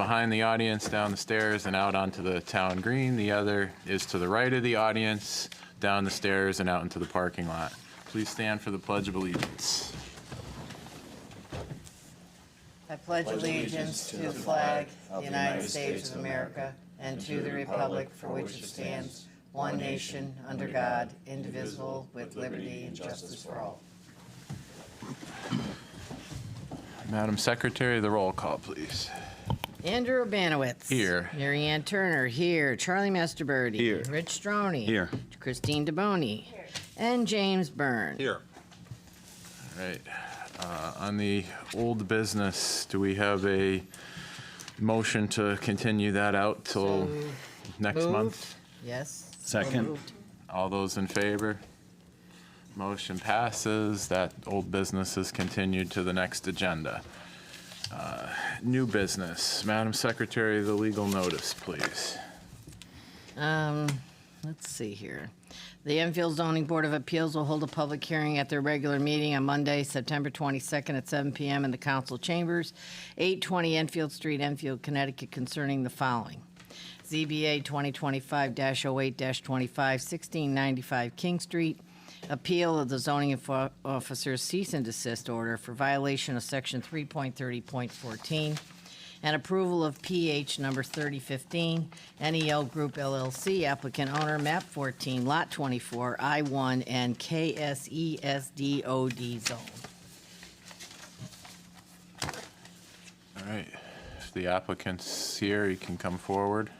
behind the audience, down the stairs, and out onto the town green. The other is to the right of the audience, down the stairs, and out into the parking lot. Please stand for the Pledge of Allegiance. I pledge allegiance to the flag of the United States of America and to the republic for which it stands, one nation, under God, indivisible, with liberty and justice for all. Madam Secretary, the roll call, please. Andrew Urbanowitz. Here. Mary Ann Turner, here. Charlie Masterbirdy. Here. Rich Stroney. Here. Christine DeBoni. Here. And James Byrne. Here. All right. On the old business, do we have a motion to continue that out till So next moved. month? Yes. Second. So moved. All those in favor? Motion passes. That old business is continued to the next agenda. New business. Madam Secretary, the legal notice, please. Let's see here. The Enfield Zoning Board of Appeals will hold a public hearing at their regular meeting on Monday, September 22nd at 7 p.m. in the council chambers, 820 Enfield Street, Enfield, Connecticut, concerning the following. ZBA 2025-08-25, 1695 King Street, appeal of the zoning officer's cease and desist order for violation of section 3.30.14, and approval of PH number 3015, NEL Group LLC, applicant owner, map 14, lot 24, I-1 and KSESDOD zone. All right. If the applicant's here, you can come forward.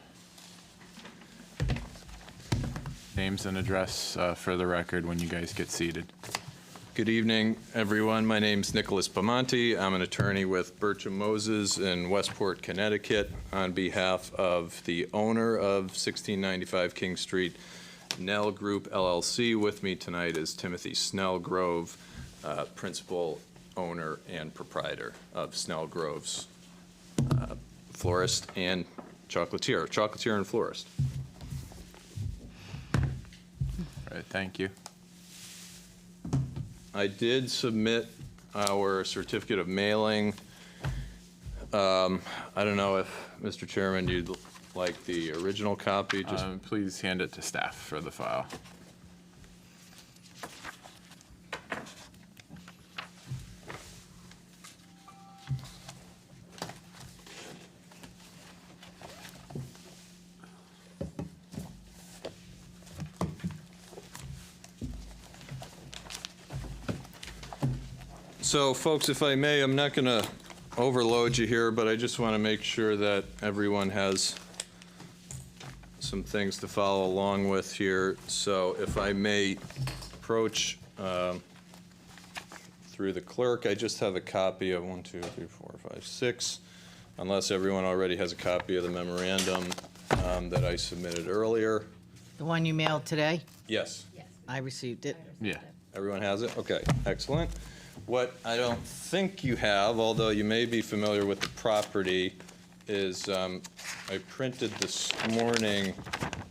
Names and address for the record when you guys get seated. Good evening, everyone. My name's Nicholas Pamonti. I'm an attorney with Bircham Moses in Westport, Connecticut, on behalf of the owner of 1695 King Street, NEL Group LLC. With me tonight is Timothy Snellgrove, principal owner and proprietor of Snellgrove's florist and chocolatier and florist. All right, thank you. I did submit our certificate of mailing. I don't know if, Mr. Chairman, you'd like the original copy? Just Please hand it to staff for the file. So, folks, if I may, I'm not going to overload you here, but I just want to make sure that everyone has some things to follow along with here. So if I may approach through the clerk, I just have a copy of 1, 2, 3, 4, 5, 6, unless everyone already has a copy of the memorandum that I submitted earlier. The one you mailed today? Yes. I received it. Yeah. Everyone has it? Okay, excellent. What I don't think you have, although you may be familiar with the property, is I printed this morning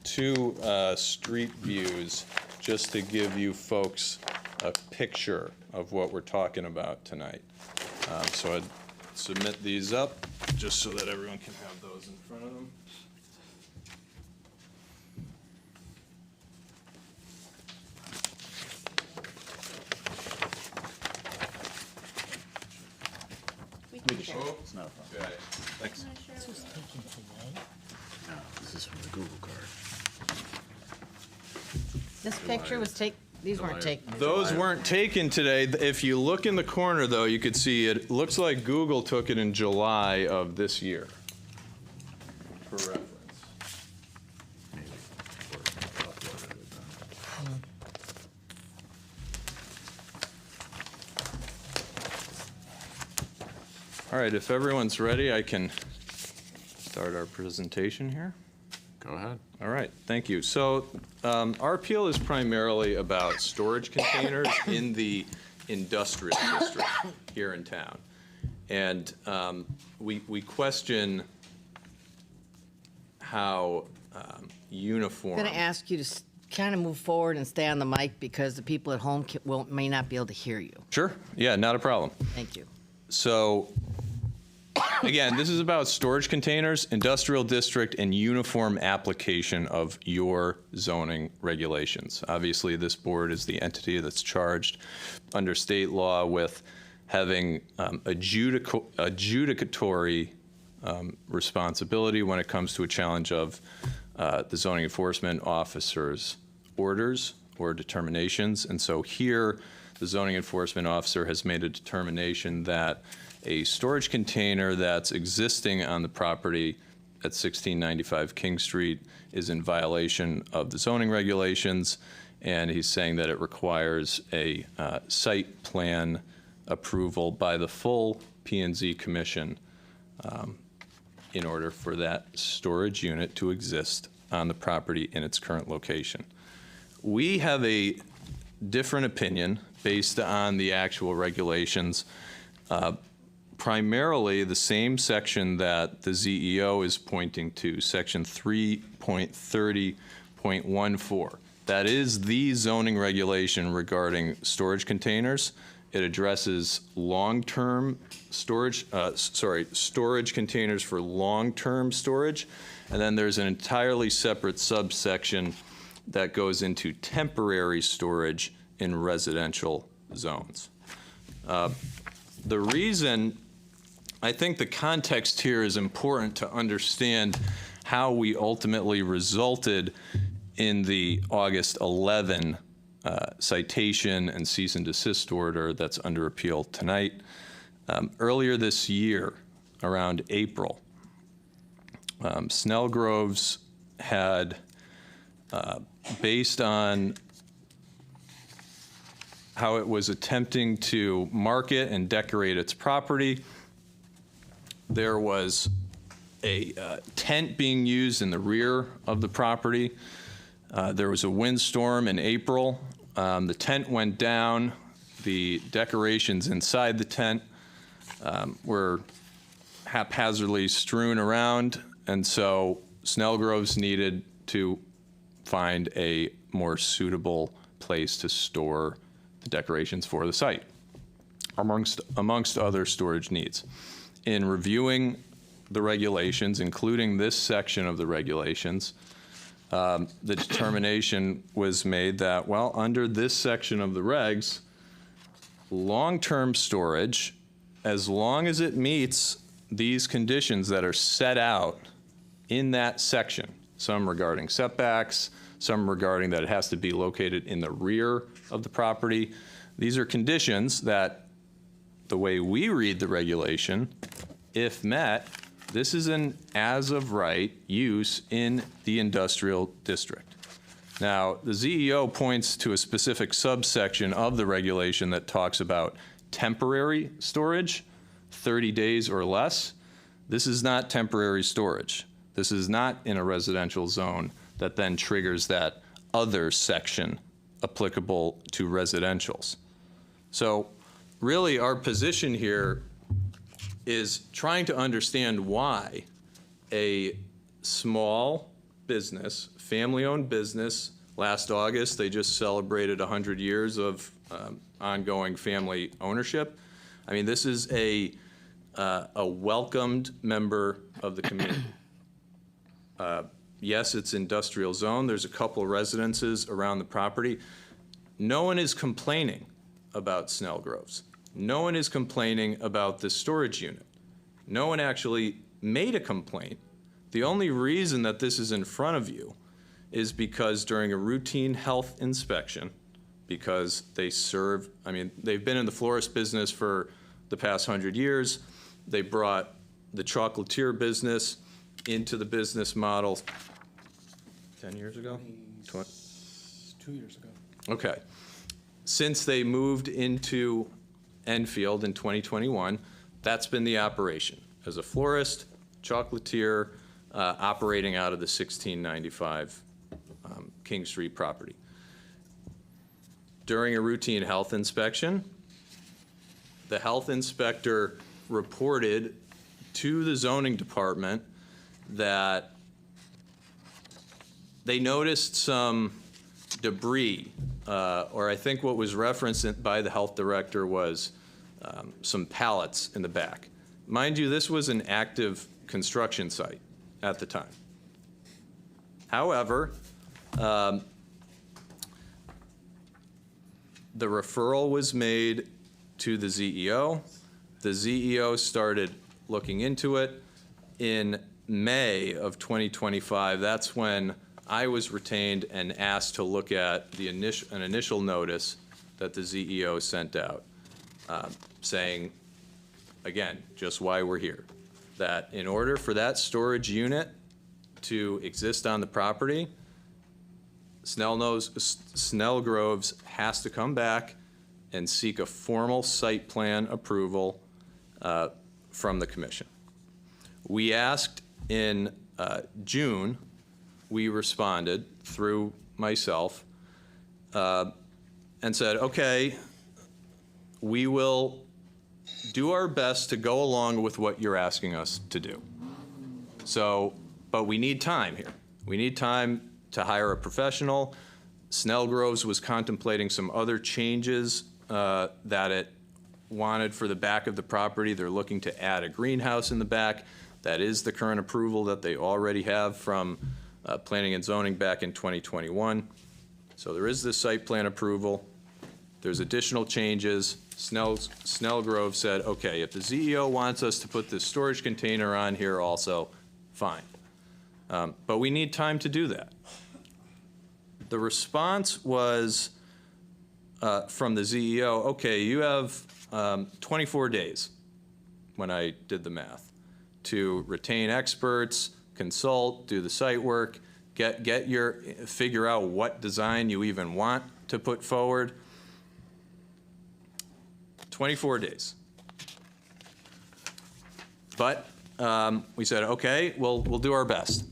2 street views just to give you folks a picture of what we're talking about tonight. So I'd submit these up just so that everyone can have those in front of them. It's not a problem. Okay, thanks. No, this is from the Google card. This picture was these weren't taken. Those weren't taken today. If you look in the corner, though, you could see it looks like Google took it in July of this year. For reference. All right, if everyone's ready, I can start our presentation here. Go ahead. All right, thank you. So our appeal is primarily about storage containers in the industrial district here in town. And we question how uniform. I'm going to ask you to kind of move forward and stay on the mic because the people at home may not be able to hear you. Sure, yeah, not a problem. Thank you. So again, this is about storage containers, industrial district, and uniform application of your zoning regulations. Obviously, this board is the entity that's charged under state law with having adjudicatory responsibility when it comes to a challenge of the zoning enforcement officer's orders or determinations. And so here, the zoning enforcement officer has made a determination that a storage container that's existing on the property at 1695 King Street is in violation of the zoning regulations, and he's saying that it requires a site plan approval by the full P&Z Commission in order for that storage unit to exist on the property in its current location. We have a different opinion based on the actual regulations, primarily the same section that the ZEO is pointing to, section 3.30.14. That is the zoning regulation regarding storage containers. It addresses long-term storage, storage containers for long-term storage. And then there's an entirely separate subsection that goes into temporary storage in residential zones. The reason, I think the context here is important to understand how we ultimately resulted in the August 11 citation and cease and desist order that's under appeal tonight. Earlier this year, around April, Snellgroves had, based on how it was attempting to market and decorate its property, there was a tent being used in the rear of the property. There was a windstorm in April. The tent went down. The decorations inside the tent were haphazardly strewn around, and so Snellgroves needed to find a more suitable place to store the decorations for the site, amongst other storage needs. In reviewing the regulations, including this section of the regulations, the determination was made that, well, under this section of the regs, long-term storage, as long as it meets these conditions that are set out in that section, some regarding setbacks, some regarding that it has to be located in the rear of the property. These are conditions that, the way we read the regulation, if met, this is an as-of-right use in the industrial district. Now, the ZEO points to a specific subsection of the regulation that talks about temporary storage, 30 days or less. This is not temporary storage. This is not in a residential zone that then triggers that other section applicable to residentials. So really our position here is trying to understand why a small business, family-owned business, last August they just celebrated 100 years of ongoing family ownership. I mean, this is a welcomed member of the community. Yes, it's industrial zone. There's a couple of residences around the property. No one is complaining about Snellgroves. No one is complaining about this storage unit. No one actually made a complaint. The only reason that this is in front of you is because during a routine health inspection, because they serve, I mean, they've been in the florist business for the past 100 years. They brought the chocolatier business into the business model 10 years ago? 2 years ago. Okay. Since they moved into Enfield in 2021, that's been the operation. As a florist, chocolatier, operating out of the 1695 King Street property. During a routine health inspection, the health inspector reported to the zoning department that they noticed some debris, or I think what was referenced by the health director was some pallets in the back. Mind you, this was an active construction site at the time. However, the referral was made to the ZEO. The ZEO started looking into it. In May of 2025, that's when I was retained and asked to look at an initial notice that the ZEO sent out, saying, again, just why we're here, that in order for that storage unit to exist on the property, Snell Groves has to come back and seek a formal site plan approval from the commission. We asked in June, we responded through myself and said, okay, we will do our best to go along with what you're asking us to do. So, but we need time here. We need time to hire a professional. Snell Groves was contemplating some other changes that it wanted for the back of the property. They're looking to add a greenhouse in the back. That is the current approval that they already have from Planning and Zoning back in 2021. So there is this site plan approval. There's additional changes. Snell Grove said, okay, if the ZEO wants us to put this storage container on here also, fine. But we need time to do that. The response was from the ZEO, okay, you have 24 days, when I did the math, to retain experts, consult, do the site work, figure out what design you even want to put forward. 24 days. But we said, okay, we'll do our best.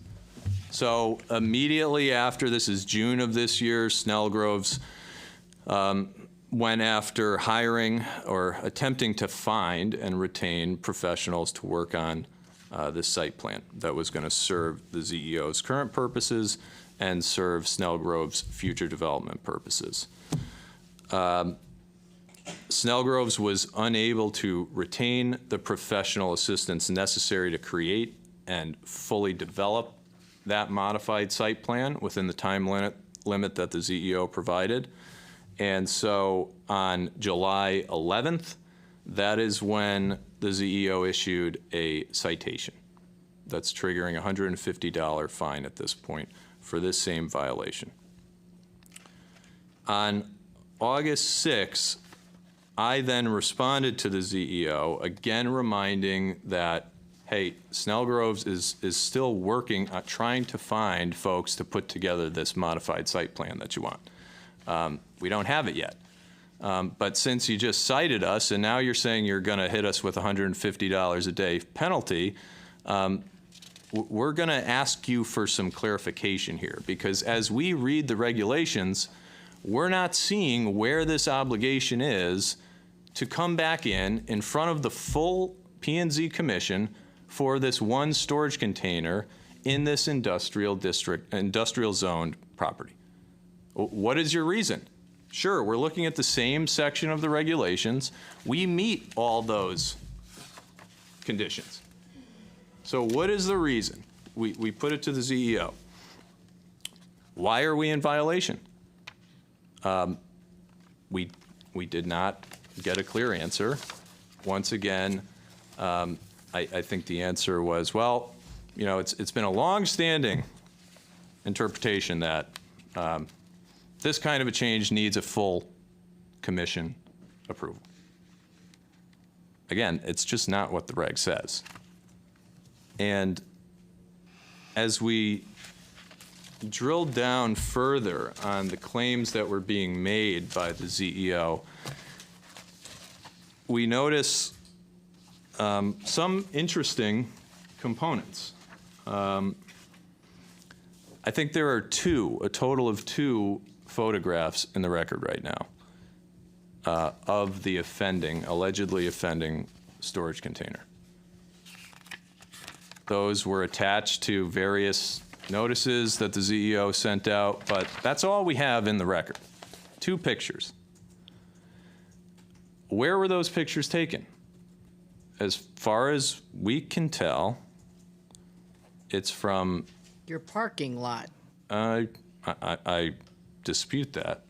So immediately after, this is June of this year, Snell Groves went after hiring or attempting to find and retain professionals to work on this site plan that was going to serve the ZEO's current purposes and serve Snell Grove's future development purposes. Snell Groves was unable to retain the professional assistance necessary to create and fully develop that modified site plan within the time limit that the ZEO provided. And so on July 11th, that is when the ZEO issued a citation that's triggering a $150 fine at this point for this same violation. On August 6th, I then responded to the ZEO, again reminding that, hey, Snell Groves is still working on trying to find folks to put together this modified site plan that you want. We don't have it yet. But since you just cited us and now you're saying you're going to hit us with $150 a day penalty, we're going to ask you for some clarification here, because as we read the regulations, we're not seeing where this obligation is to come back in front of the full P&Z Commission for this one storage container in this industrial zoned property. What is your reason? Sure, we're looking at the same section of the regulations. We meet all those conditions. So what is the reason? We put it to the ZEO. Why are we in violation? We did not get a clear answer. Once again, I think the answer was, well, you know, it's been a long-standing interpretation that this kind of a change needs a full commission approval. Again, it's just not what the reg says. And as we drilled down further on the claims that were being made by the ZEO, we notice some interesting components. I think there are a total of two photographs in the record right now of the allegedly offending storage container. Those were attached to various notices that the ZEO sent out, but that's all we have in the record. 2 pictures. Where were those pictures taken? as far as we can tell, it's from, Your parking lot. I dispute that,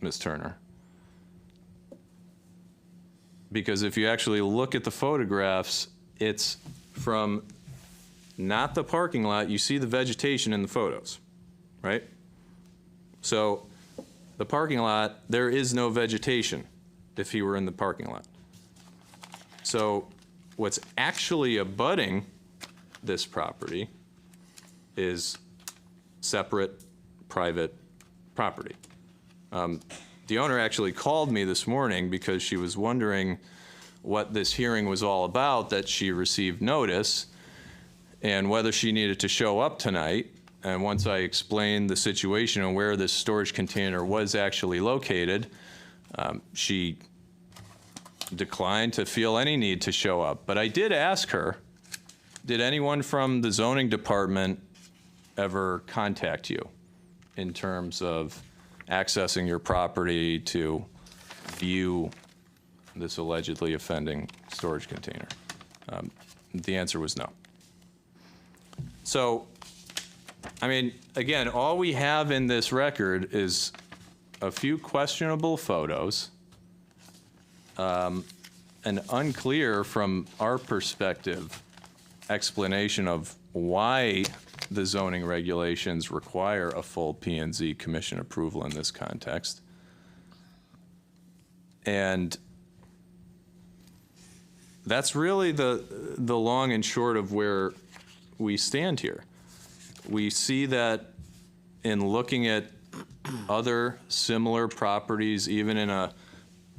Ms. Turner. Because if you actually look at the photographs, it's from not the parking lot. You see the vegetation in the photos, right? So the parking lot, there is no vegetation if he were in the parking lot. So what's actually abutting this property is separate private property. The owner actually called me this morning because she was wondering what this hearing was all about, that she received notice, and whether she needed to show up tonight. And once I explained the situation and where this storage container was actually located, she declined to feel any need to show up. But I did ask her, did anyone from the zoning department ever contact you in terms of accessing your property to view this allegedly offending storage container? The answer was no. So, I mean, again, all we have in this record is a few questionable photos, an unclear, from our perspective, explanation of why the zoning regulations require a full P&Z commission approval in this context. And that's really the long and short of where we stand here. We see that in looking at other similar properties, even in a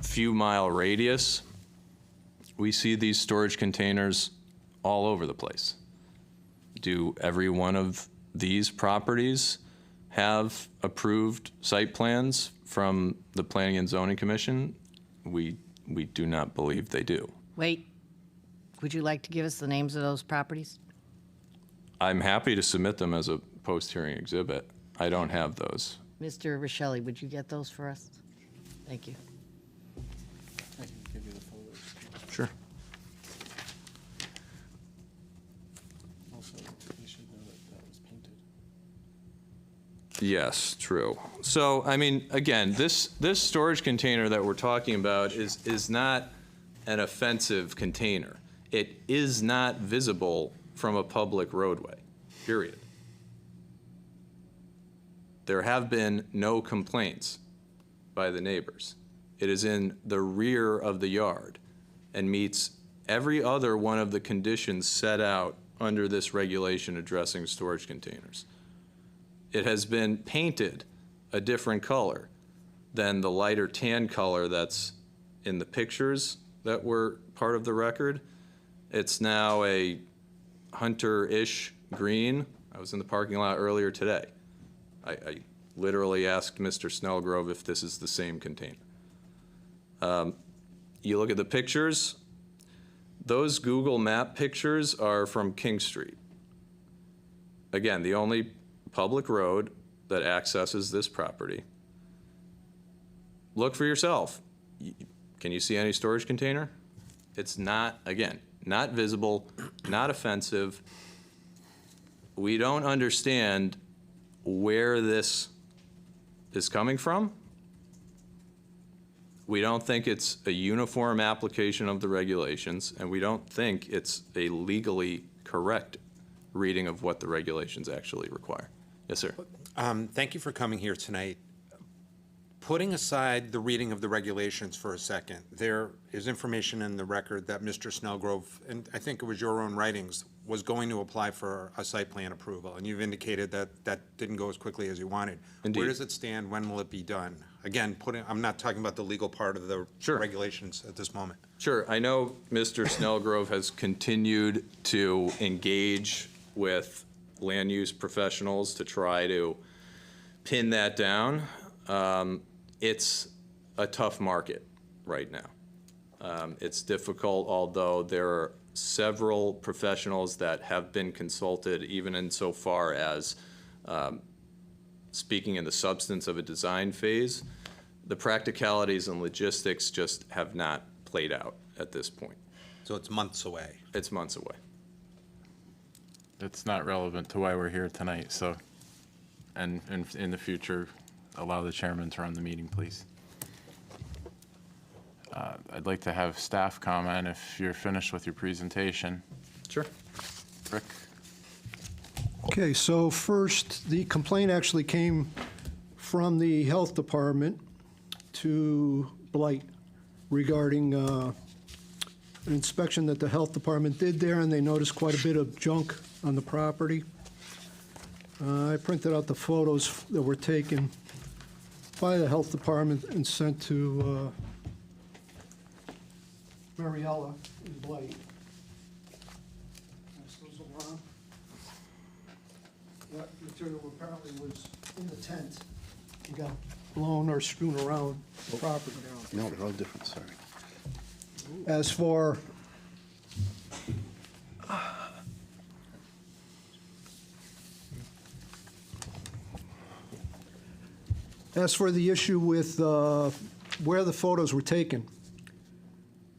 few mile radius, we see these storage containers all over the place. Do every one of these properties have approved site plans from the Planning and Zoning Commission? We do not believe they do. Wait, would you like to give us the names of those properties? I'm happy to submit them as a post-hearing exhibit. I don't have those. Mr. Rochelle, would you get those for us? Thank you. I can give you the photos. Sure. Also, you should know that that was painted. Yes, true. So, I mean, again, this storage container that we're talking about is not an offensive container. It is not visible from a public roadway, period. There have been no complaints by the neighbors. It is in the rear of the yard and meets every other one of the conditions set out under this regulation addressing storage containers. It has been painted a different color than the lighter tan color that's in the pictures that were part of the record. It's now a hunter-ish green. I was in the parking lot earlier today. I literally asked Mr. Snellgrove if this is the same container. You look at the pictures, those Google Map pictures are from King Street. Again, the only public road that accesses this property. Look for yourself. Can you see any storage container? It's not, again, not visible, not offensive. We don't understand where this is coming from. We don't think it's a uniform application of the regulations, and we don't think it's a legally correct reading of what the regulations actually require. Yes, sir. Thank you for coming here tonight. Putting aside the reading of the regulations for a second, there is information in the record that Mr. Snellgrove, and I think it was your own writings, was going to apply for a site plan approval, and you've indicated that that didn't go as quickly as you wanted. Indeed. Where does it stand? When will it be done? Again, I'm not talking about the legal part of the Sure. regulations at this moment. Sure. I know Mr. Snellgrove has continued to engage with land use professionals to try to pin that down. It's a tough market right now. It's difficult, although there are several professionals that have been consulted, even insofar as speaking in the substance of a design phase. The practicalities and logistics just have not played out at this point. So it's months away. It's months away. It's not relevant to why we're here tonight, so, and in the future, allow the chairman to run the meeting, please. I'd like to have staff comment if you're finished with your presentation. Sure. Rick? Okay, so first, the complaint actually came from the Health Department to Blight regarding an inspection that the Health Department did there, and they noticed quite a bit of junk on the property. I printed out the photos that were taken by the Health Department and sent to Mariella in Blight. Pass those around. That material apparently was in the tent and got blown or strewn around the property. No, they're all different, sorry. As for the issue with where the photos were taken,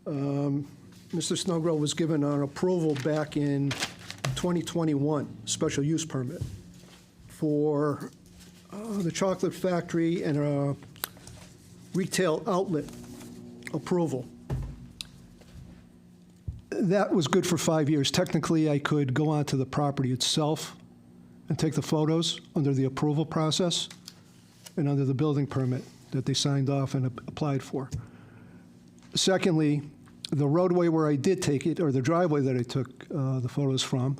Mr. Snowgrove was given an approval back in 2021, special use permit, for the chocolate factory and a retail outlet approval. That was good for 5 years. Technically, I could go onto the property itself and take the photos under the approval process and under the building permit that they signed off and applied for. Secondly, the roadway where I did take it, or the driveway that I took the photos from,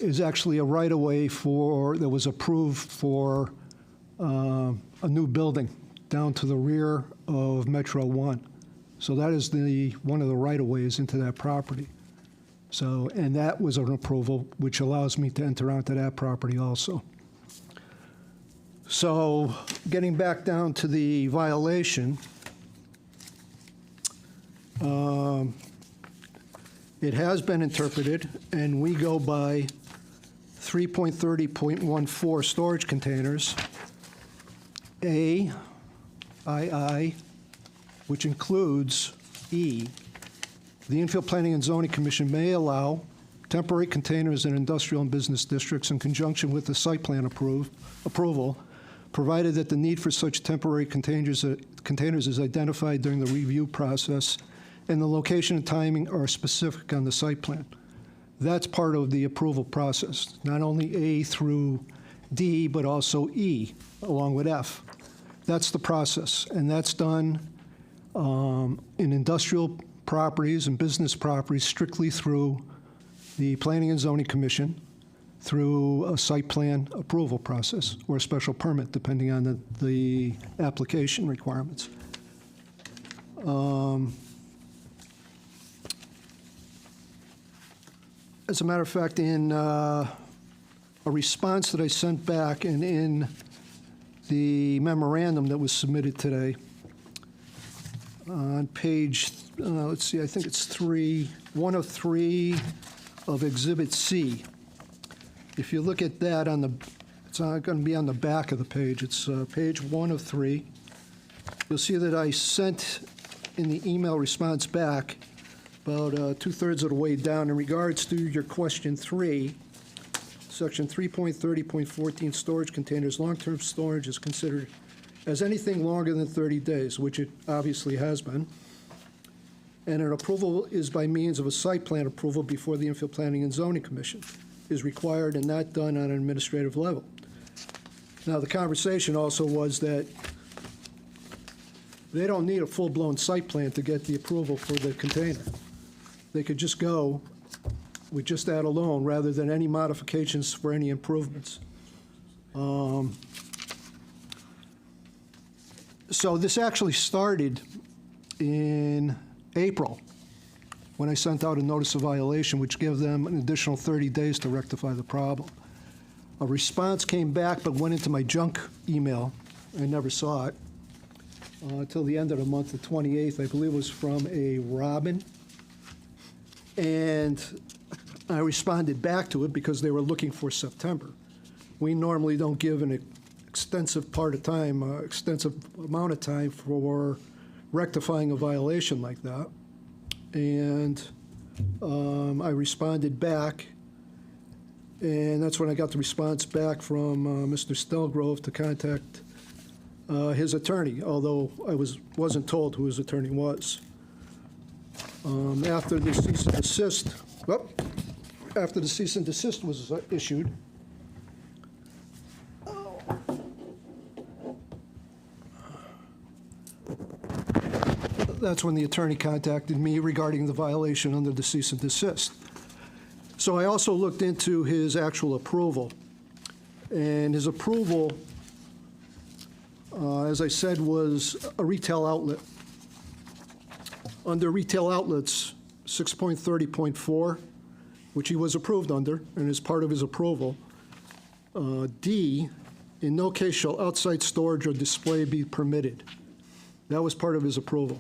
is actually a right-of-way that was approved for a new building down to the rear of Metro One. So that is one of the right-of-ways into that property. So, and that was an approval which allows me to enter onto that property also. So, getting back down to the violation, it has been interpreted, and we go by 3.30.14 storage containers, A, II, which includes E. The Infield Planning and Zoning Commission may allow temporary containers in industrial and business districts in conjunction with the site plan approval, provided that the need for such temporary containers is identified during the review process and the location and timing are specific on the site plan. That's part of the approval process, not only A through D, but also E, along with F. That's the process, and that's done in industrial properties and business properties strictly through the Planning and Zoning Commission, through a site plan approval process or a special permit, depending on the application requirements. As a matter of fact, in a response that I sent back and in the memorandum that was submitted today, on page, let's see, I think it's 103 of Exhibit C. If you look at that it's going to be on the back of the page. It's page 103. You'll see that I sent in the email response back about 2/3 of the way down in regards to your question 3, section 3.30.14 storage containers. Long-term storage is considered as anything longer than 30 days, which it obviously has been. And an approval is by means of a site plan approval before the Infield Planning and Zoning Commission is required and not done on an administrative level. Now, the conversation also was that they don't need a full-blown site plan to get the approval for the container. They could just go with just that alone rather than any modifications for any improvements. So this actually started in April, when I sent out a notice of violation, which gave them an additional 30 days to rectify the problem. A response came back, but went into my junk email. I never saw it until the end of the month, the 28th, I believe it was from a Robin. And I responded back to it because they were looking for September. We normally don't give an extensive amount of time for rectifying a violation like that. and I responded back, and that's when I got the response back from Mr. Snellgrove to contact his attorney, although I wasn't told who his attorney was. After the cease and desist, after the cease and desist was issued, that's when the attorney contacted me regarding the violation under the cease and desist. So I also looked into his actual approval. And his approval, as I said, was a retail outlet. Under retail outlets, 6.30.4, which he was approved under, and is part of his approval, D, in no case shall outside storage or display be permitted. That was part of his approval.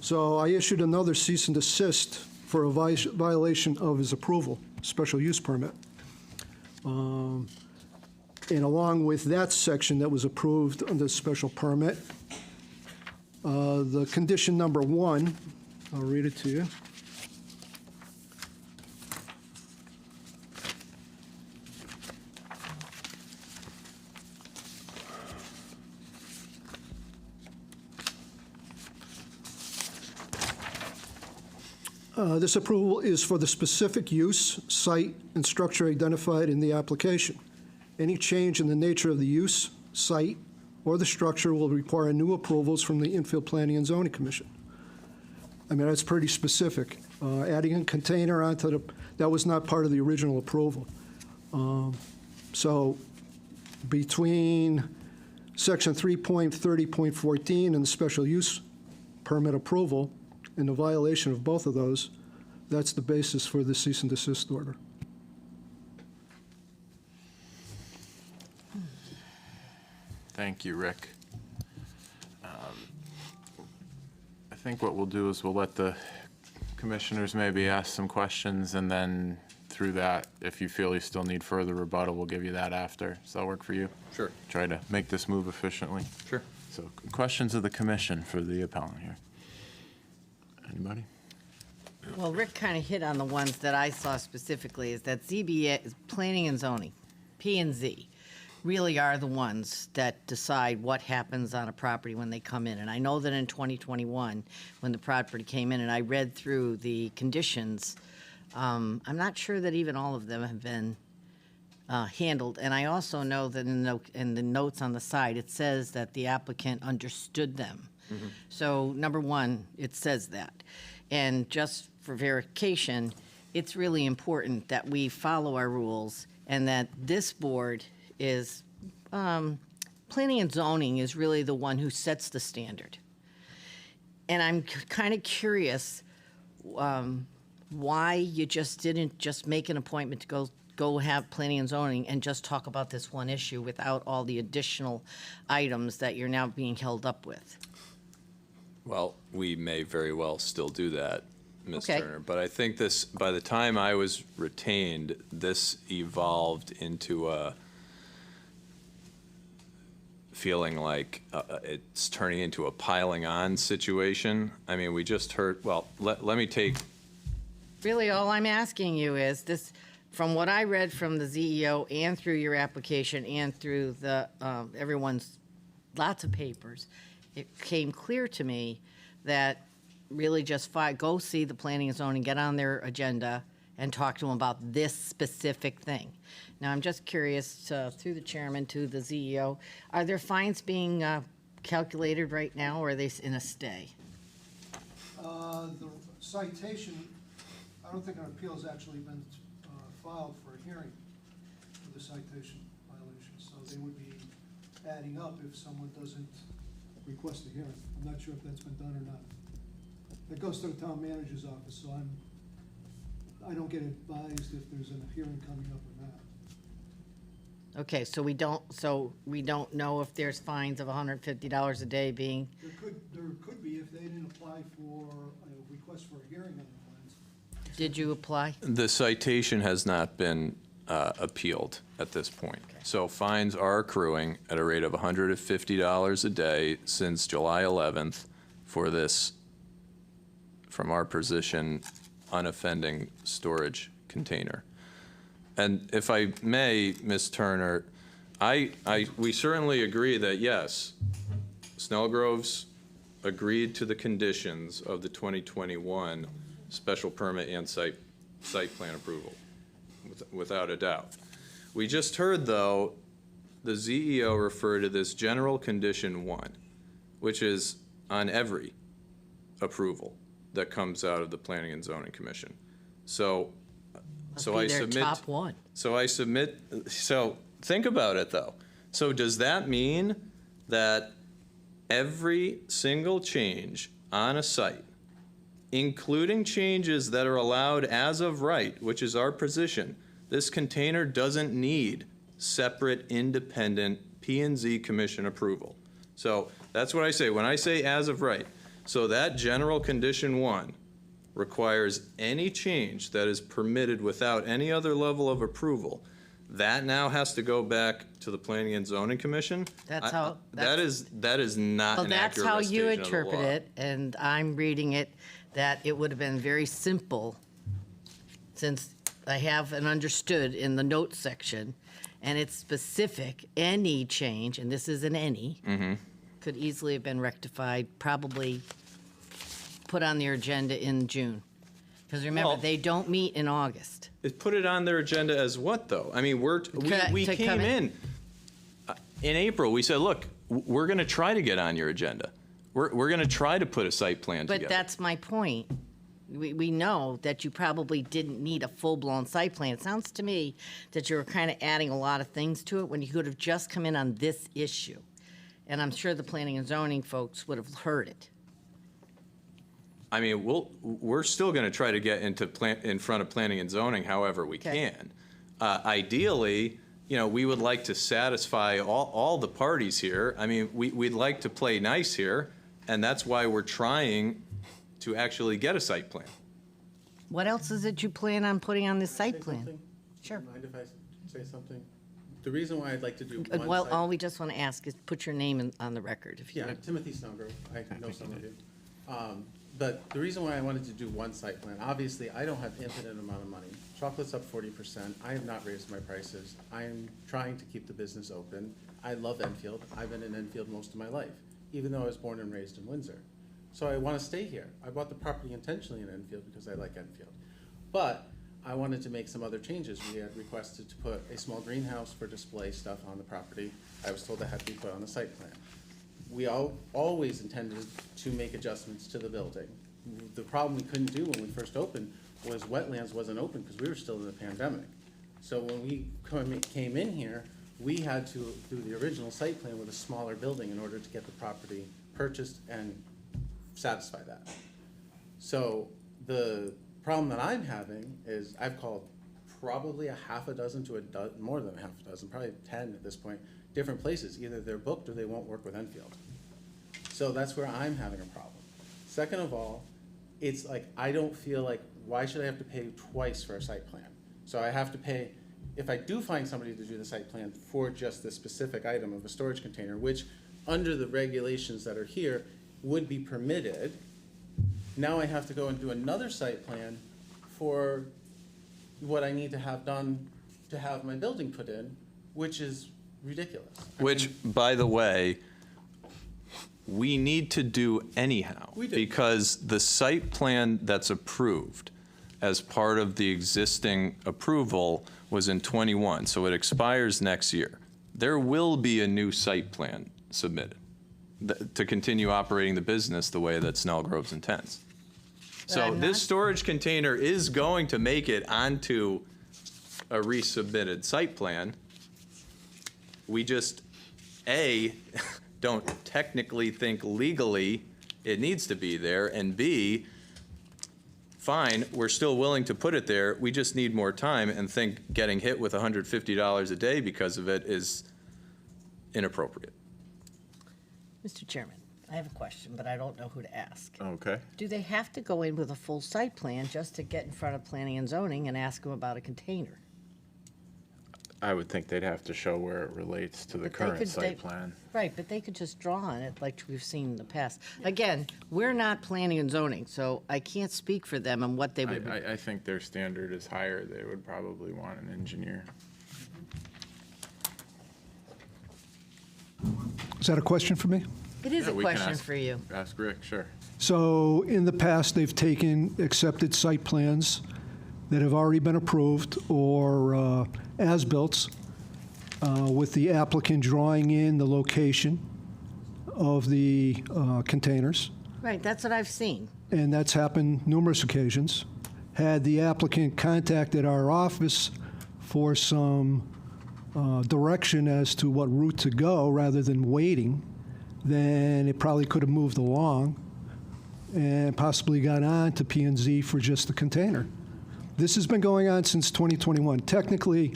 So I issued another cease and desist for a violation of his approval, special use permit. And along with that section that was approved under special permit, the condition number 1, I'll read it to you. This approval is for the specific use, site, and structure identified in the application. Any change in the nature of the use, site, or the structure will require new approvals from the Infield Planning and Zoning Commission. I mean, that's pretty specific. Adding a container onto that was not part of the original approval. So between section 3.30.14 and the special use permit approval and the violation of both of those, that's the basis for the cease and desist order. Thank you, Rick. I think what we'll do is we'll let the commissioners maybe ask some questions, and then through that, if you feel you still need further rebuttal, we'll give you that after. Does that work for you? Sure. Try to make this move efficiently. Sure. So questions of the commission for the appellant here. Anybody? Well, Rick kind of hit on the ones that I saw specifically, is that ZBA, is planning and zoning, P and Z, really are the ones that decide what happens on a property when they come in. And I know that in 2021, when the property came in, and I read through the conditions, I'm not sure that even all of them have been handled. And I also know that in the notes on the side, it says that the applicant understood them. So, number one, it says that. And just for verification, it's really important that we follow our rules and that this board is, planning and zoning is really the one who sets the standard. And I'm kind of curious why you just didn't just make an appointment to go have planning and zoning and just talk about this one issue without all the additional items that you're now being held up with. Well, we may very well still do that, Ms. Okay. Turner. But I think this, by the time I was retained, this evolved into a feeling like it's turning into a piling on situation. I mean, we just heard, well, let me take, Really, all I'm asking you is this, from what I read from the ZEO and through your application and through the, everyone's, lots of papers, it came clear to me that really just go see the planning and zoning, get on their agenda and talk to them about this specific thing. Now, I'm just curious, through the chairman to the ZEO, are there fines being calculated right now, or are they in a stay? The citation, I don't think an appeal has actually been filed for a hearing for the citation violation, so they would be adding up if someone doesn't request a hearing. I'm not sure if that's been done or not. It goes to the town manager's office, so I don't get advised if there's a hearing coming up or not. Okay, so we don't know if there's fines of $150 a day being, There could be if they didn't apply for a request for a hearing on the fines. did you apply? the citation has not been appealed at this point. So fines are accruing at a rate of $150 a day since July 11th for this from our position, unoffending storage container. And if I may, Ms. Turner, we certainly agree that, yes, Snellgrove's agreed to the conditions of the 2021 special permit and site plan approval, without a doubt. We just heard, though, the ZEO refer to this general condition 1, which is on every approval that comes out of the Planning and Zoning Commission. So I Be their submit. top one. So think about it, though. So does that mean that every single change on a site, including changes that are allowed as of right, which is our position, this container doesn't need separate independent P&Z Commission approval? So that's what I say. When I say as of right, so that general condition 1 requires any change that is permitted without any other level of approval, that now has to go back to the Planning and Zoning Commission? That's how- That is not Well, an that's accurate how restatement you of the interpret law. it, and I'm reading it that it would have been very simple, since I have an understood in the notes section, and it's specific, any change, and this is an any, could easily have been rectified, probably put on their agenda in June. Because remember, Well- they don't meet in August. Put it on their agenda as what, though? I mean, we To came come in. in April, we said, look, we're going to try to get on your agenda. We're going to try to put a site plan But together. that's my point. We know that you probably didn't need a full-blown site plan. It sounds to me that you were kind of adding a lot of things to it when you could have just come in on this issue. And I'm sure the planning and zoning folks would have heard it. I mean, we're still going to try to get in front of planning and zoning however we Okay. can. Ideally, we would like to satisfy all the parties here. I mean, we'd like to play nice here, and that's why we're trying to actually get a site plan. What else is it you plan on putting on this site Say plan? something? Sure. Mind if I say something? The reason why I'd like to do one Well, site- all we just want to ask is put your name on the record, if you Yeah, would. Timothy Snellgrove, I know some of you. But the reason why I wanted to do one site plan, obviously, I don't have infinite amount of money. Chocolate's up 40%, I have not raised my prices, I am trying to keep the business open. I love Enfield, I've been in Enfield most of my life, even though I was born and raised in Windsor. So I want to stay here. I bought the property intentionally in Enfield because I like Enfield. But I wanted to make some other changes. We had requested to put a small greenhouse for display stuff on the property. I was told that had to be put on the site plan. We always intended to make adjustments to the building. The problem we couldn't do when we first opened was wetlands wasn't open because we were still in the pandemic. So when we came in here, we had to do the original site plan with a smaller building in order to get the property purchased and satisfy that. So the problem that I'm having is I've called probably a half a dozen to more than a half a dozen, probably 10 at this point, different places. Either they're booked or they won't work with Enfield. So that's where I'm having a problem. Second of all, it's like, I don't feel like, why should I have to pay twice for a site plan? So I have to pay, if I do find somebody to do the site plan for just this specific item of a storage container, which under the regulations that are here would be permitted, now I have to go and do another site plan for what I need to have done to have my building put in, which is ridiculous. I Which, mean, by the way, we need to do anyhow. We do. Because the site plan that's approved as part of the existing approval was in '21, so it expires next year. There will be a new site plan submitted to continue operating the business the way that Snellgrove's intends. So I'm this not- storage container is going to make it onto a resubmitted site plan. We just, A, don't technically think legally it needs to be there, and B, fine, we're still willing to put it there, we just need more time and think getting hit with $150 a day because of it is inappropriate. Mr. Chairman, I have a question, but I don't know who to ask. Okay. Do they have to go in with a full site plan just to get in front of planning and zoning and ask them about a container? I would think they'd have to show where it relates to the But they current could- site plan. Right, but they could just draw on it like we've seen in the past. Again, we're not planning and zoning, so I can't speak for them on what they would. I think their standard is higher. They would probably want an engineer. Is that a question for me? It is Yeah, a we can question ask- for you. Ask Rick, sure. So in the past, they've taken accepted site plans that have already been approved or as-built with the applicant drawing in the location of the containers. Right, that's what I've seen. And that's happened numerous occasions. Had the applicant contacted our office for some direction as to what route to go rather than waiting, then it probably could have moved along and possibly got on to P&Z for just the container. This has been going on since 2021. Technically,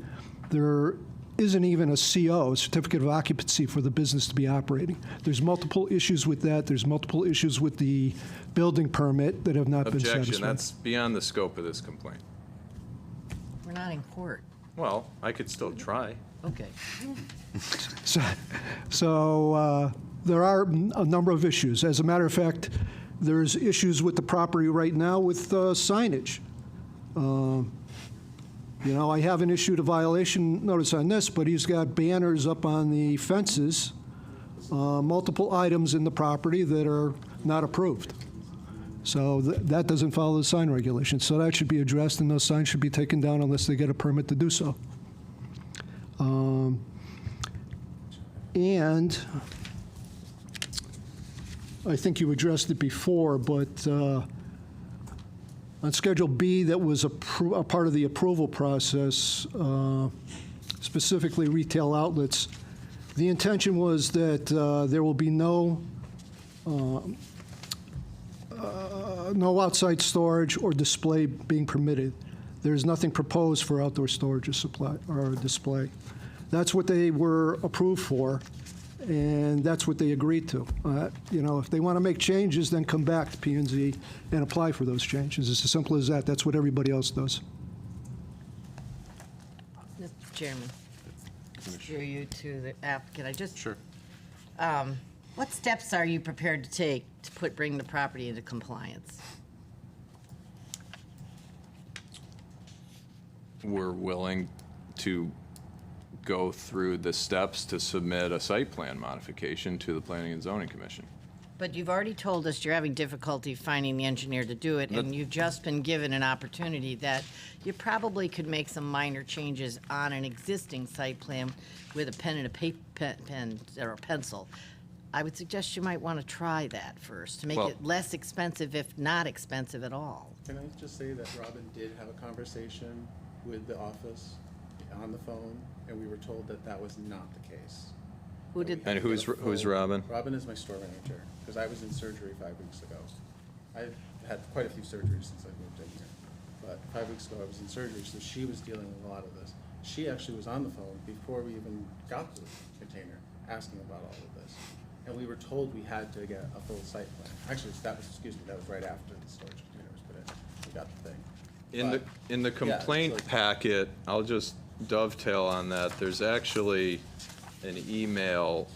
there isn't even a CO, a certificate of occupancy, for the business to be operating. There's multiple issues with that. There's multiple issues with the building permit that have not been satisfied. Objection, that's beyond the scope of this complaint. We're not in court. Well, I could still try. Okay. So there are a number of issues. As a matter of fact, there's issues with the property right now with signage. You know, I haven't issued a violation notice on this, but he's got banners up on the fences, multiple items in the property that are not approved. So that doesn't follow the sign regulations. So that should be addressed, and those signs should be taken down unless they get a permit to do so. And I think you addressed it before, but on Schedule B, that was a part of the approval process, specifically retail outlets, the intention was that there will be no outside storage or display being permitted. There's nothing proposed for outdoor storage or supply or display. That's what they were approved for, and that's what they agreed to. You know, if they want to make changes, then come back to P&Z and apply for those changes. It's as simple as that. That's what everybody else does. Mr. Chairman, through you to the applicant, I just. Sure. What steps are you prepared to take to bring the property into compliance? We're willing to go through the steps to submit a site plan modification to the Planning and Zoning Commission. But you've already told us you're having difficulty finding the engineer to do it, and you've just been given an opportunity that you probably could make some minor changes on an existing site plan with a pen and a pen or a pencil. I would suggest you might want to try that first to make Well- it less expensive, if not expensive at all. Can I just say that Robin did have a conversation with the office on the phone, and we were told that that was not the case. Who did? And who's Robin? Robin is my store manager, because I was in surgery 5 weeks ago. I've had quite a few surgeries since I moved in here, but 5 weeks ago I was in surgery, so she was dealing with a lot of this. She actually was on the phone before we even got to the container, asking about all of this. And we were told we had to get a full site plan. Actually, that was right after the storage container was put in. We got the thing. In the But, yeah, complaint it's like- packet, I'll just dovetail on that, there's actually an email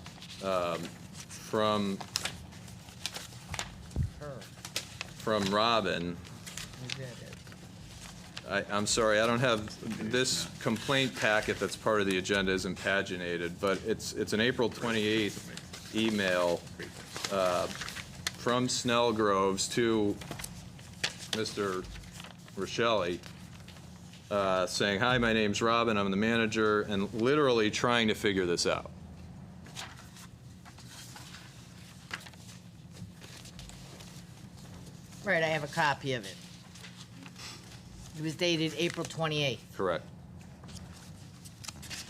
from Robin. I'm sorry, I don't have, this complaint packet that's part of the agenda isn't paginated, but it's an April 28th email from Snellgroves to Mr. Rochelle, saying, "Hi, my name's Robin, I'm the manager," and literally trying to figure this out. Right, I have a copy of it. It was dated April 28th, Correct.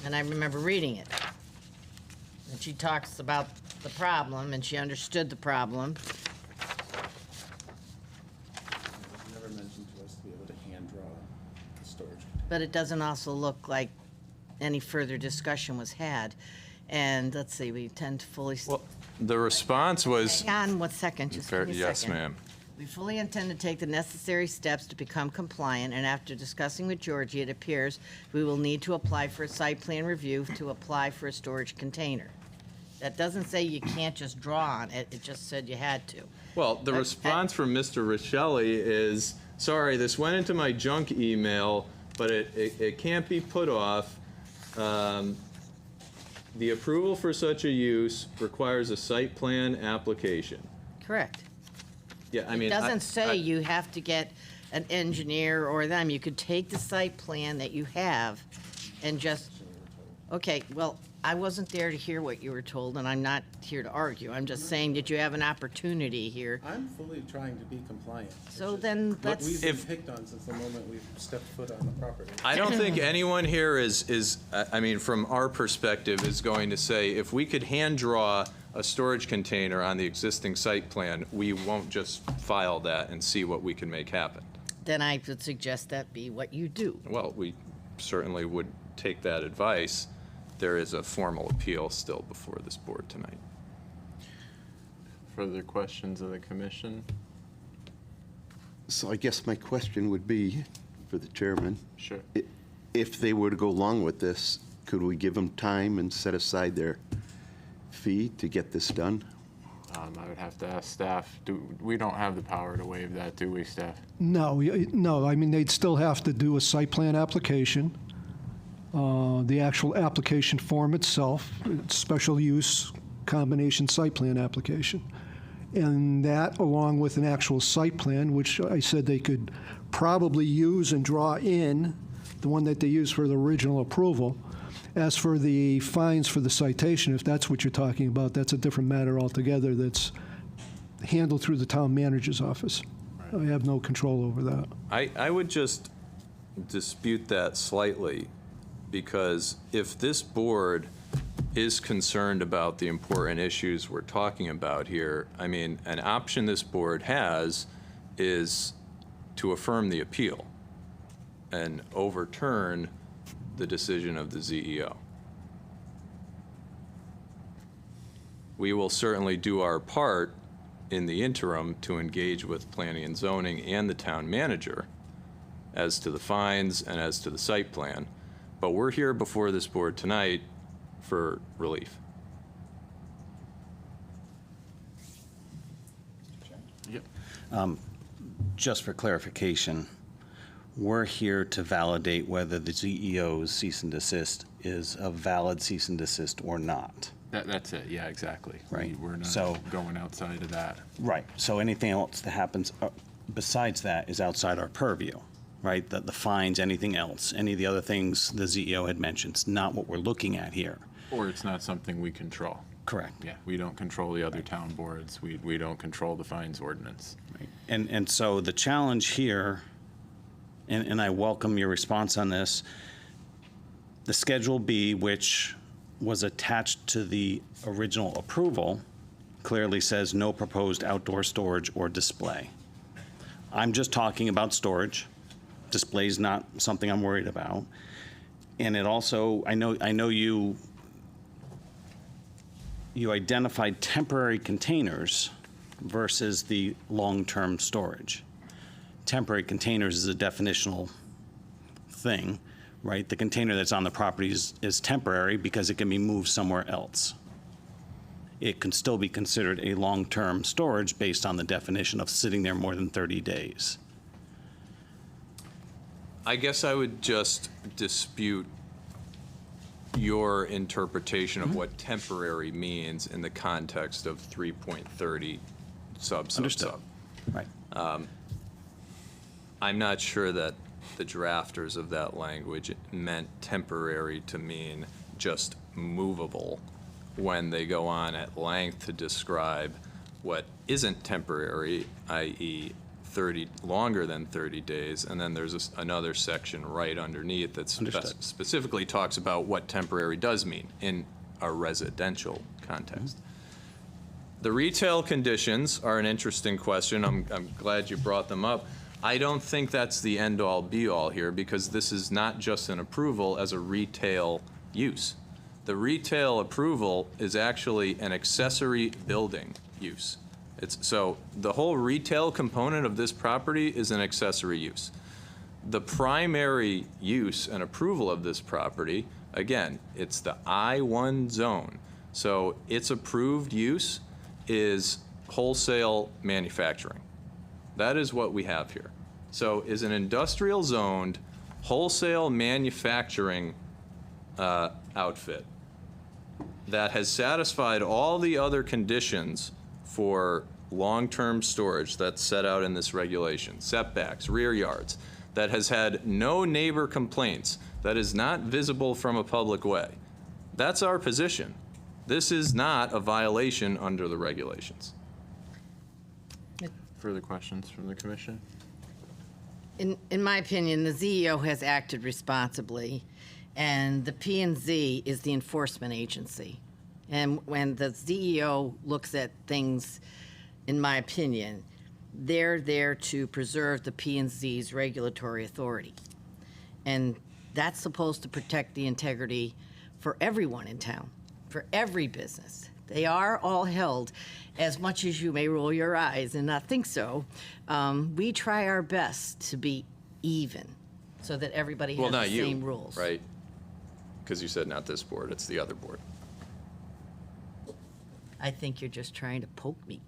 and I remember reading it. And she talks about the problem, and she understood the problem. It was never mentioned to us to be able to hand draw the storage container. But it doesn't also look like any further discussion was had. And let's see, we tend to fully. Well, the response was, Hang on 1 second, just give me a second. yes, ma'am. We fully intend to take the necessary steps to become compliant, and after discussing with Georgie, it appears we will need to apply for a site plan review to apply for a storage container. That doesn't say you can't just draw on it, it just said you had to. Well, the response from Mr. Richelli is, sorry, this went into my junk email, but it can't be put off. The approval for such a use requires a site plan application. Correct. Yeah, I mean. It doesn't say you have to get an engineer or them. You could take the site plan that you have and just, okay, well, I wasn't there to hear what you were told, and I'm not here to argue. I'm just saying that you have an opportunity here. I'm fully trying to be compliant. It's So just then what let's- we've been If- picked on since the moment we've stepped foot on the property. I don't think anyone here is, I mean, from our perspective, is going to say, if we could hand draw a storage container on the existing site plan, we won't just file that and see what we can make happen. Then I would suggest that be what you do. Well, we certainly would take that advice. There is a formal appeal still before this board tonight. Further questions of the commission? So I guess my question would be, for the chairman, Sure. if they were to go along with this, could we give them time and set aside their fee to get this done? I would have to ask staff. We don't have the power to waive that, do we, staff? No, no, I mean, they'd still have to do a site plan application. The actual application form itself, it's special use combination site plan application. And that, along with an actual site plan, which I said they could probably use and draw in, the one that they used for the original approval. As for the fines for the citation, if that's what you're talking about, that's a different matter altogether that's handled through the town manager's office. I have no control over that. I would just dispute that slightly, because if this board is concerned about the important issues we're talking about here, I mean, an option this board has is to affirm the appeal and overturn the decision of the ZEO. We will certainly do our part in the interim to engage with planning and zoning and the town manager as to the fines and as to the site plan. But we're here before this board tonight for relief. Just for clarification, we're here to validate whether the ZEO's cease and desist is a valid cease and desist or not. That's it, yeah, exactly. Right. We're So- not going outside of that. Right. So anything else that happens besides that is outside our purview, right? The fines, anything else, any of the other things the ZEO had mentioned, it's not what we're looking at here. Or it's not something we control. Correct. Yeah, we don't control the other town boards. We don't control the fines ordinance. And so the challenge here, and I welcome your response on this, the Schedule B, which was attached to the original approval, clearly says no proposed outdoor storage or display. I'm just talking about storage. Display's not something I'm worried about. And it also, I know you identified temporary containers versus the long-term storage. Temporary containers is a definitional thing, right? The container that's on the property is temporary because it can be moved somewhere else. It can still be considered a long-term storage based on the definition of sitting there more than 30 days. I guess I would just dispute your interpretation of what temporary means in the context of 3.30 sub. Understood. Right. I'm not sure that the drafters of that language meant temporary to mean just movable when they go on at length to describe what isn't temporary, i.e. longer than 30 days, and then there's another section right underneath that Understood. specifically talks about what temporary does mean in a residential context. The retail conditions are an interesting question. I'm glad you brought them up. I don't think that's the end-all, be-all here, because this is not just an approval as a retail use. The retail approval is actually an accessory building use. So the whole retail component of this property is an accessory use. The primary use and approval of this property, again, it's the I-1 zone. So its approved use is wholesale manufacturing. That is what we have here. So is an industrial zoned wholesale manufacturing outfit that has satisfied all the other conditions for long-term storage that's set out in this regulation, setbacks, rear yards, that has had no neighbor complaints, that is not visible from a public way. That's our position. This is not a violation under the regulations. Further questions from the commission? In my opinion, the ZEO has acted responsibly, and the P&Z is the enforcement agency. And when the ZEO looks at things, in my opinion, they're there to preserve the P&Z's regulatory authority. And that's supposed to protect the integrity for everyone in town, for every business. They are all held, as much as you may roll your eyes and not think so. We try our best to be even, so that everybody Well, has not the you, same rules. right? Because you said not this board, it's the other board. I think you're just trying to poke me.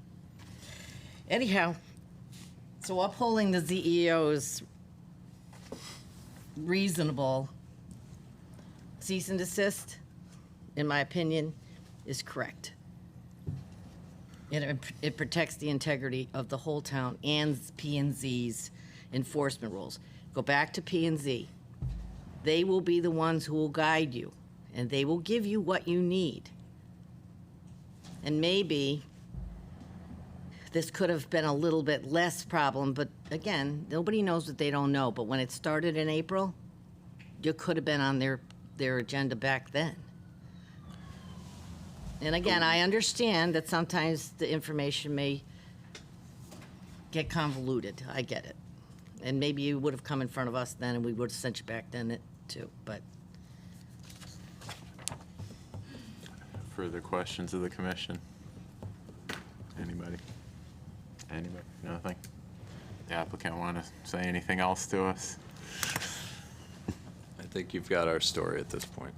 Anyhow, so upholding the ZEO's reasonable cease and desist, in my opinion, is correct. It protects the integrity of the whole town and P&Z's enforcement rules. Go back to P&Z. They will be the ones who will guide you, and they will give you what you need. And maybe this could have been a little bit less problem, but again, nobody knows what they don't know. But when it started in April, you could have been on their agenda back then. And again, I understand that sometimes the information may get convoluted. I get it. And maybe you would have come in front of us then, and we would have sent you back then too, but. Further questions of the commission? Anybody? Anybody? Nothing? The applicant want to say anything else to us? I think you've got our story at this point.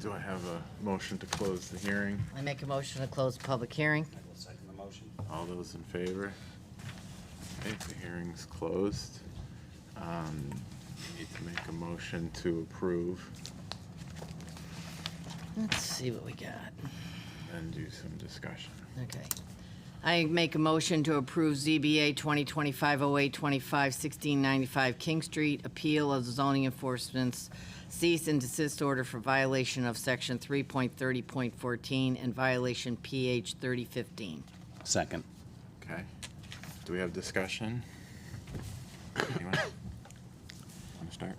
Do I have a motion to close the hearing? I make a motion to close the public hearing. I will second the motion. All those in favor? Okay, the hearing's closed. Need to make a motion to approve Let's see what we got. and do some discussion. Okay. I make a motion to approve ZBA 2025-08-25, 1695 King Street, appeal of the zoning enforcement's cease and desist order for violation of section 3.30.14 and violation PH 3015. Second. Okay. Do we have discussion? Anyone? Want to start?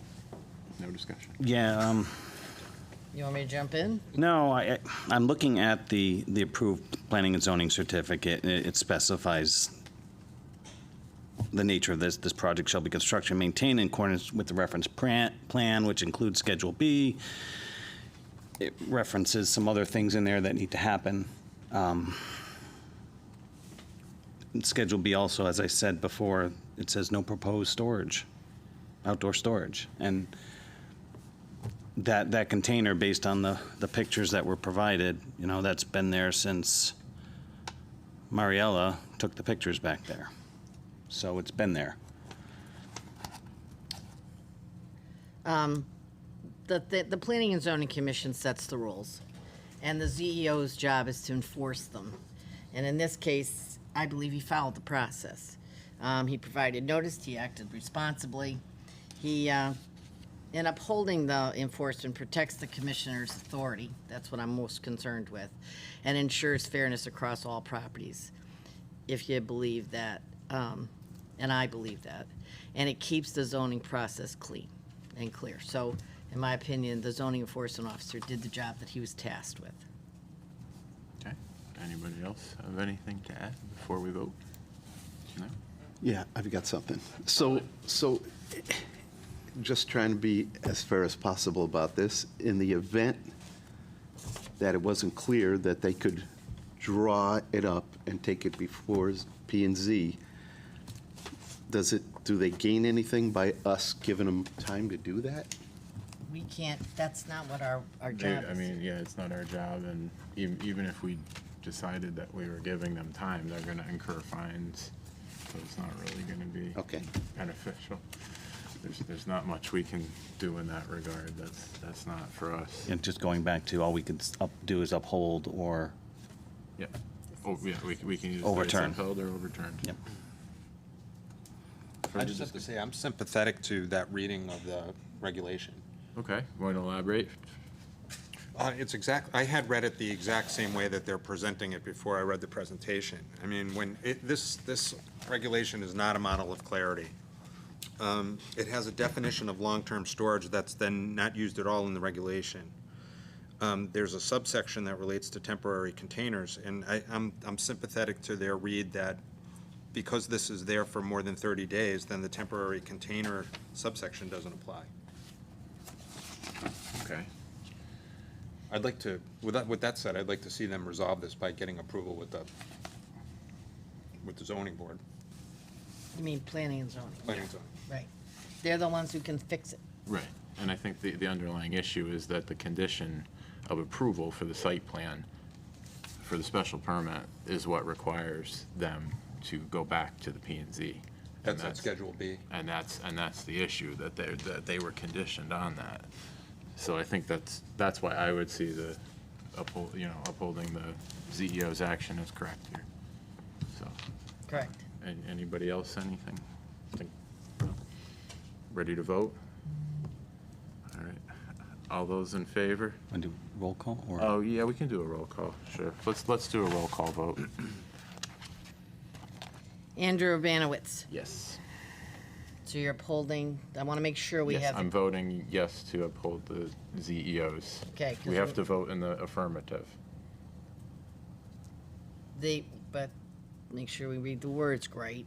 No discussion? Yeah, You want me to jump in? no, I'm looking at the approved planning and zoning certificate. It specifies the nature of this project shall be constructed and maintained in accordance with the reference plan, which includes Schedule B. It references some other things in there that need to happen. In Schedule B also, as I said before, it says no proposed storage, outdoor storage. And that container, based on the pictures that were provided, you know, that's been there since Mariella took the pictures back there. So it's been there. The Planning and Zoning Commission sets the rules, and the ZEO's job is to enforce them. And in this case, I believe he followed the process. He provided notice, he acted responsibly. He, in upholding the enforcement, protects the commissioner's authority. That's what I'm most concerned with, and ensures fairness across all properties, if you believe that. And I believe that. And it keeps the zoning process clean and clear. So, in my opinion, the zoning enforcement officer did the job that he was tasked with. Okay. Anybody else have anything to add before we vote? No? Yeah, I've got something. So just trying to be as fair as possible about this. In the event that it wasn't clear that they could draw it up and take it before P and Z, do they gain anything by us giving them time to do that? We can't, that's not what our job I is. mean, yeah, it's not our job, and even if we decided that we were giving them time, they're gonna incur fines, so it's not really gonna be Okay. beneficial. There's not much we can do in that regard. That's not for us. And just going back to, all we could do is uphold or, Yeah. Oh, yeah, we can use Overturn. upheld or overturned. yep. I just have to say, I'm sympathetic to that reading of the regulation. Okay, want to elaborate? It's I had read it the exact same way that they're presenting it before I read the presentation. I mean, this regulation is not a model of clarity. It has a definition of long-term storage that's then not used at all in the regulation. There's a subsection that relates to temporary containers, and I'm sympathetic to their read that because this is there for more than 30 days, then the temporary container subsection doesn't apply. Okay. I'd like to, with that said, I'd like to see them resolve this by getting approval with the zoning board. You mean planning and zoning? Planning and zoning. Right. They're the ones who can fix it. Right, and I think the underlying issue is that the condition of approval for the site plan, for the special permit, is what requires them to go back to the P and Z. That's on Schedule B. And that's the issue, that they were conditioned on that. So I think that's why I would see the upholding the ZEO's action as correct here. So, Correct. anybody else, anything? No? Ready to vote? All right, all those in favor? Want to do roll call, or? Oh, yeah, we can do a roll call, sure. Let's do a roll call vote. Andrew Urbanowitz. Yes. So you're upholding, I want to make sure we Yes, have. I'm voting yes to uphold the ZEOs. Okay, 'cause We have we- to vote in the affirmative. But make sure we read the words right.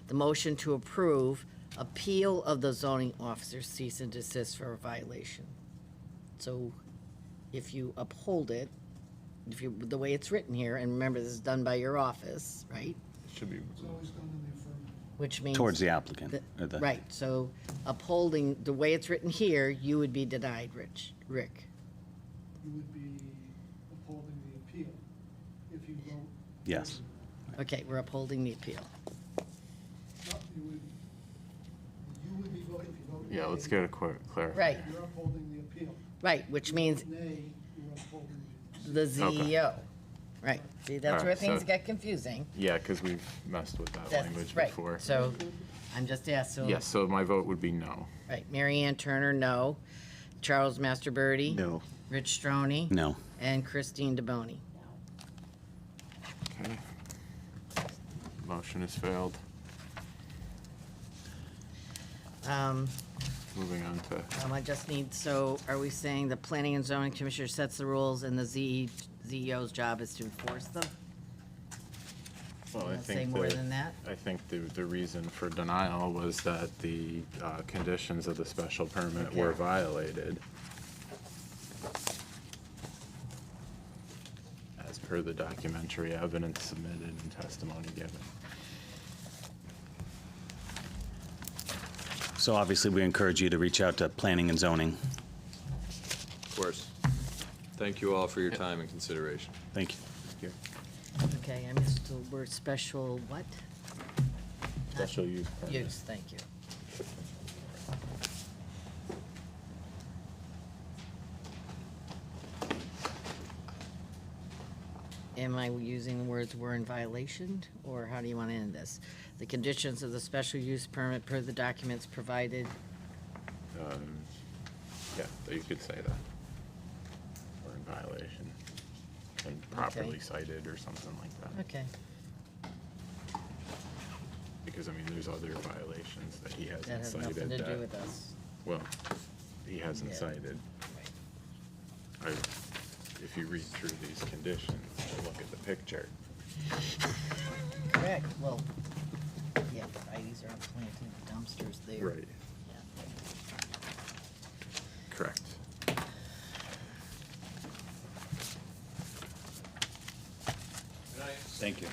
The motion to approve appeal of the zoning officer's cease and desist for a violation. So if you uphold it, the way it's written here, and remember, this is done by your office, right? Should be. Which means. Towards the applicant, that- or the- Right, so upholding, the way it's written here, you would be denied, Rick. You would be upholding the appeal if you vote. Yes. Okay, we're upholding the appeal. You would be voting, if you vote Yeah, let's get a quick clarify. Right, you're upholding the appeal. right, which means Nay, you're upholding the ZEO. Right, see, that's All where right, things so- get confusing. Yeah, because we've messed with that That's language right. before. So, I'm just asking. Yes, so my vote would be no. Right, Mary Ann Turner, no. Charles Masterbirdy? No. Rich Stroney? No. And Christine DeBoney? Okay. Motion has failed. Moving on to, I just need, so are we saying the Planning and Zoning Commissioner sets the rules and the ZEO's job is to enforce them? well, I Wanna say think more than that? I think the reason for denial was that the conditions of the special permit were violated. As per the documentary evidence submitted and testimony given. So obviously, we encourage you to reach out to planning and zoning. Of course. Thank you all for your time and consideration. Thank you. Thank you. Okay, I missed the word special what? Special use permit. Use, thank you. Am I using the words "were in violation," or how do you want to end this? The conditions of the special use permit per the documents provided. Yeah, you could say that. Or in violation. And properly Okay. cited or something like that. Okay, Because, I mean, there's other violations that he that hasn't has cited nothing to do that, with us. well, he hasn't Yeah. cited. If you read through these conditions, and look at the picture. Correct, well, yeah, these are planting dumpsters there. Right. Yeah. Correct. Thank you.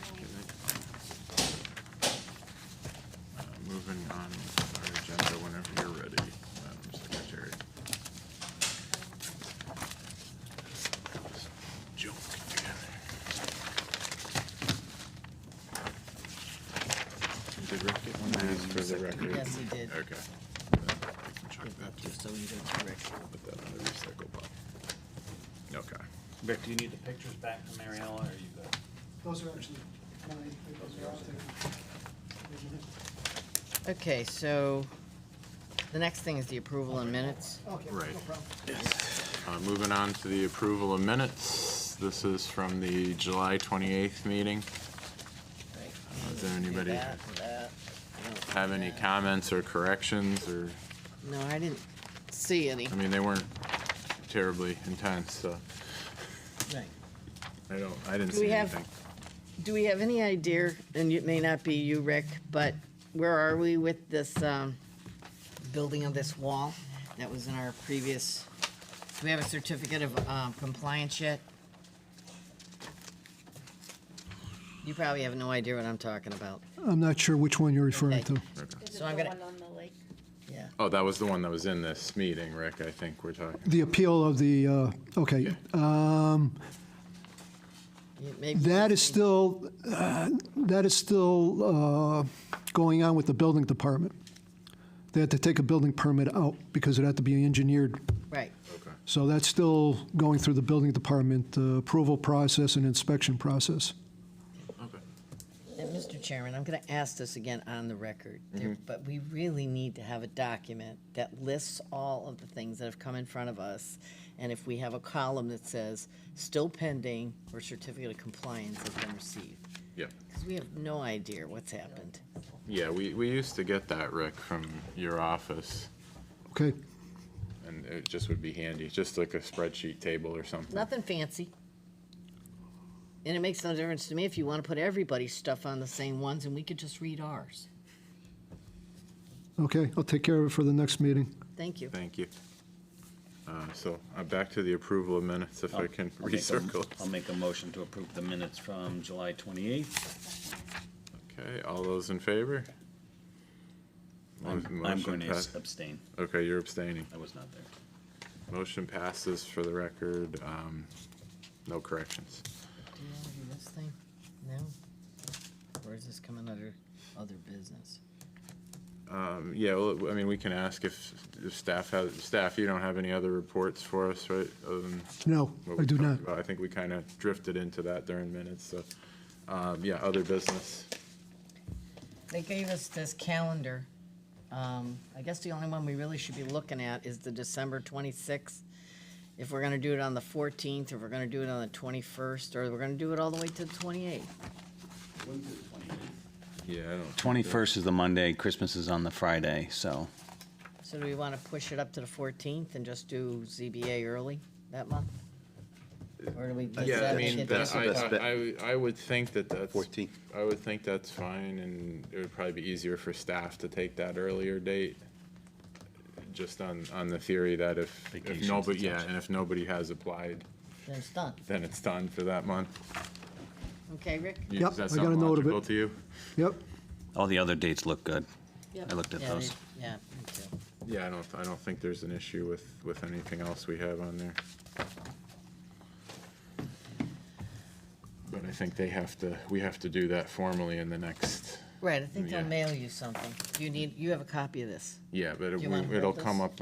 Moving on with our agenda whenever you're ready, Madam Secretary. Junk again. Did Rick get one of these for the record? Yes, he did. Okay. Then we can chuck that too. Just so you don't correct. Put that on the recycle box. Okay. Rick, do you need the pictures back from Mariella, or are you good? Those are actually mine. Okay, so the next thing is the approval in minutes. Okay, Right. no problem. Moving on to the approval of minutes. This is from the July 28th meeting. Does anybody have any comments or corrections, or, No, I didn't see any. I mean, they weren't terribly intense, so Right. I didn't Do we see have- anything. Do we have any idea, and it may not be you, Rick, but where are we with this building of this wall that was in our previous, do we have a certificate of compliance yet? You probably have no idea what I'm talking about. I'm not sure which one you're referring Okay. to. So I'm gonna, yeah. Oh, that was the one that was in this meeting, Rick, I think we're talking. The appeal of the, okay. Maybe- That is still going on with the building department. They had to take a building permit out because it had to be engineered. Right. Okay. So that's still going through the building department approval process and inspection process. Okay. And Mr. Chairman, I'm going to ask this again on the record, but we really need to have a document that lists all of the things that have come in front of us. And if we have a column that says, still pending, or certificate of compliance has been received. Yeah. Because we have no idea what's happened. Yeah, we used to get that, Rick, from your office, Okay, and it just would be handy, just like a spreadsheet table or something. Nothing fancy. And it makes no difference to me if you want to put everybody's stuff on the same ones, and we could just read ours. okay, I'll take care of it for the next meeting. Thank you. Thank you. So back to the approval of minutes, if I can recircle. I'll make a motion to approve the minutes from July 28th. Okay, all those in favor? I'm Motion going to pass- abstain. Okay, you're abstaining. I was not there. Motion passes for the record, no corrections. Do you want to do this thing? No? Or is this coming under other business? Yeah, well, I mean, we can ask if staff, you don't have any other reports for us, right? Other than No, what I we do talked not. about. I think we kind of drifted into that during minutes, so, yeah, other business. They gave us this calendar. I guess the only one we really should be looking at is the December 26th. If we're gonna do it on the 14th, if we're gonna do it on the 21st, or we're gonna do it all the way to the 28th. Yeah, I don't. 21st is the Monday, Christmas is on the Friday, so So do we wanna push it up to the 14th and just do ZBA early that month? Or do we? is Yeah, I that mean, shit that, that's- best bet. I would think that that's. 14. I would think that's fine, and it would probably be easier for staff to take that earlier date, just on the theory that if Vacations nobody, and yeah, such. and if nobody has applied, Then it's done. then it's done for that month. Okay, Rick? You- Yep, does that I got sound a note of it. logical to you? Yep, all the other dates look good. I looked at Yeah, those. Yeah, me too. Yeah, I don't think there's an issue with anything else we have on there. But I think we have to do that formally in the next, Right, I think they'll Yeah. mail you something. You have a copy of this? yeah, but Do you wanna it'll hold come this? up,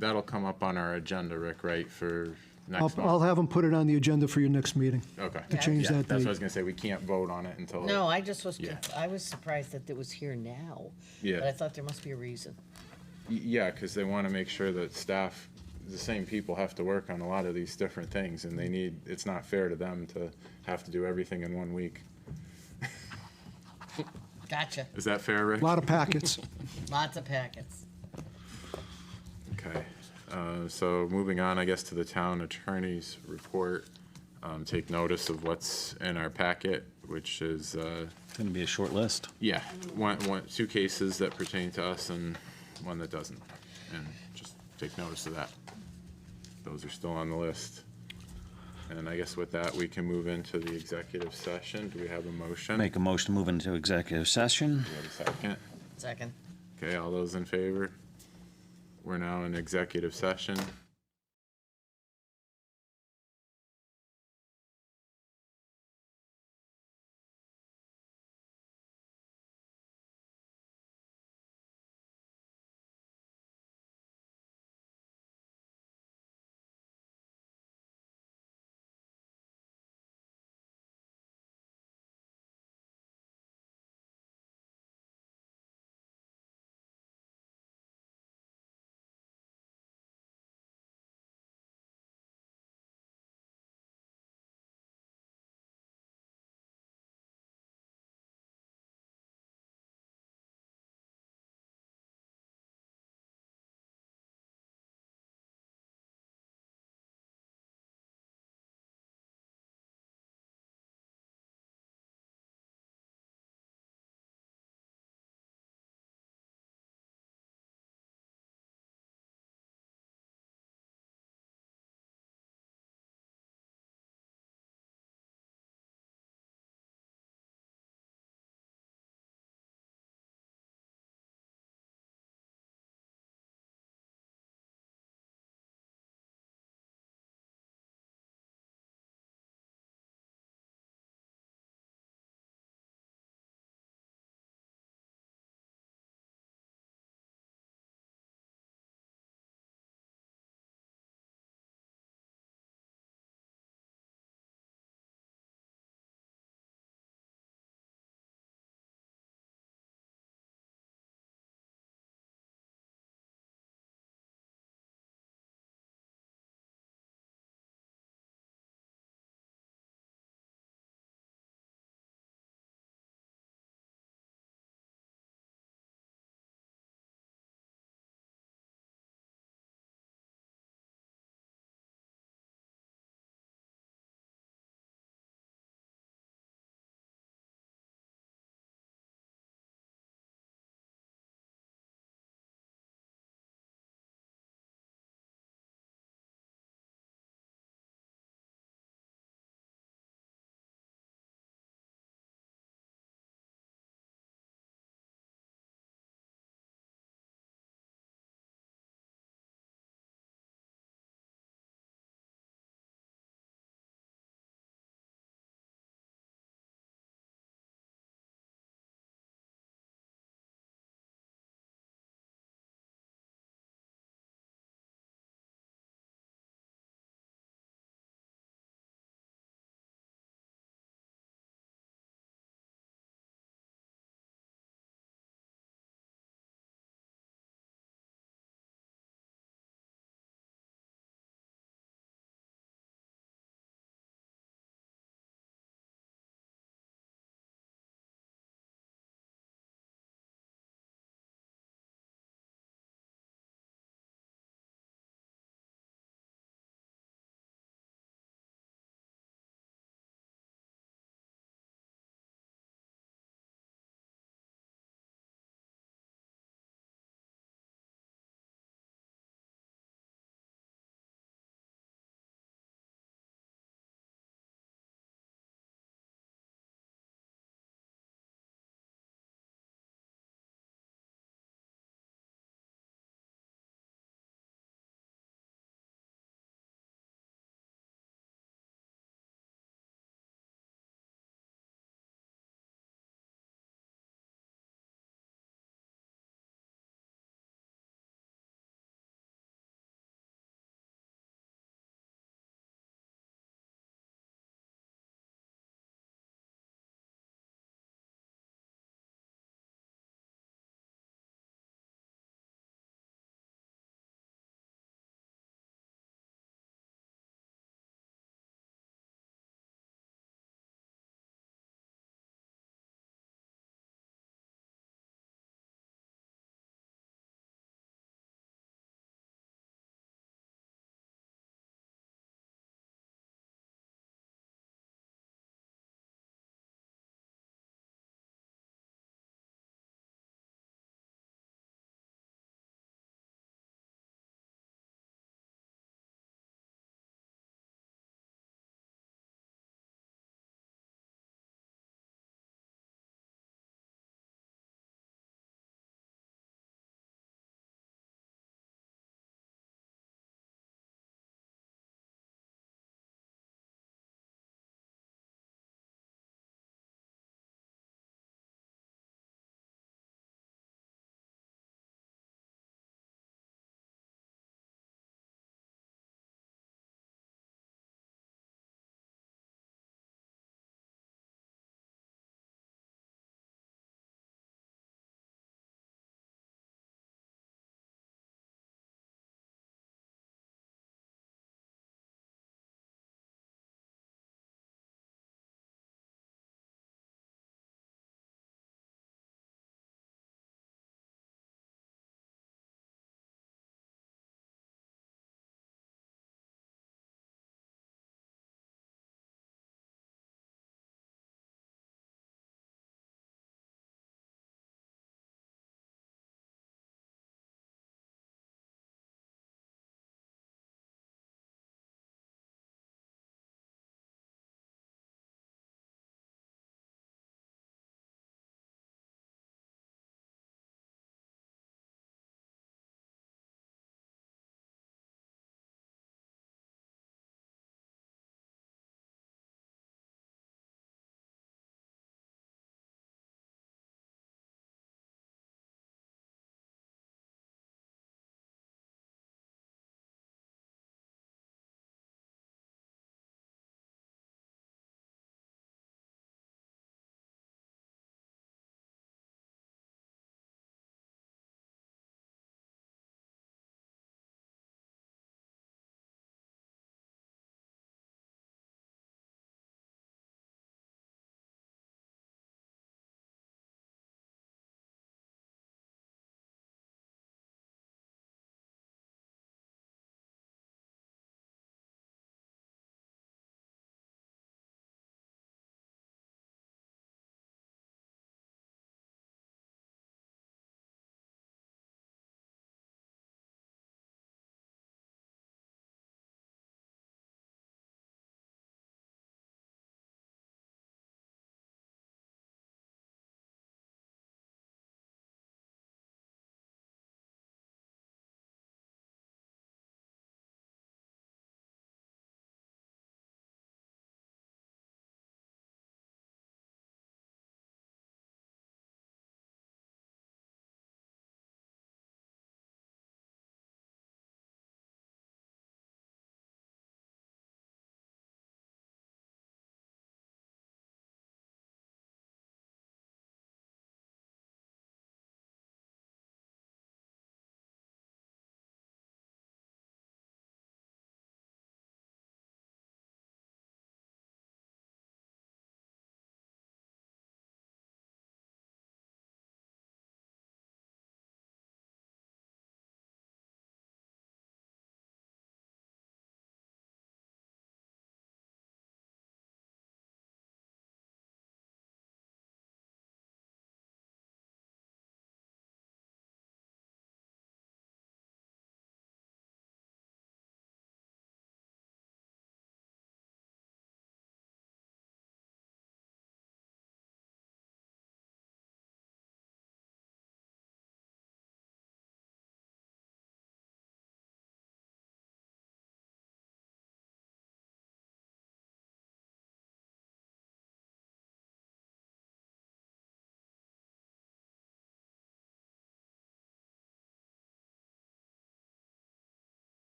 that'll come up on our agenda, Rick, right, for I'll next month? have them put it on the agenda for your next meeting, Okay. to change Yeah, that that's what I date. was gonna say, we can't vote on it until. No, I just was, Yeah. I was surprised that it was here now. Yeah. But I thought there must be a reason. Yeah, because they want to make sure that staff, the same people have to work on a lot of these different things, and it's not fair to them to have to do everything in 1 week. Gotcha. Is that fair, Rick? A lot of packets. Lots of packets. Okay, so moving on, I guess, to the town attorney's report. Take notice of what's in our packet, which is, It's going to be a short list. yeah, two cases that pertain to us and one that doesn't. And just take notice of that. Those are still on the list. And I guess with that, we can move into the executive session. Do we have a motion? Make a motion to move into executive session. Do we have a second? Second. Okay, all those in favor? We're now in executive session.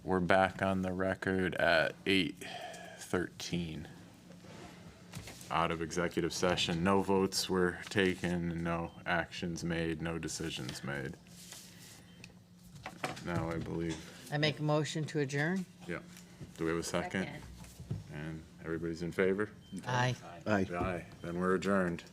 We're back on the record at 8:13. Out of executive session. No votes were taken, no actions made, no decisions made. Now, I believe, I make a motion to adjourn? yeah. Do we have a second? And everybody's in favor? Aye. Aye. Aye. Then we're adjourned.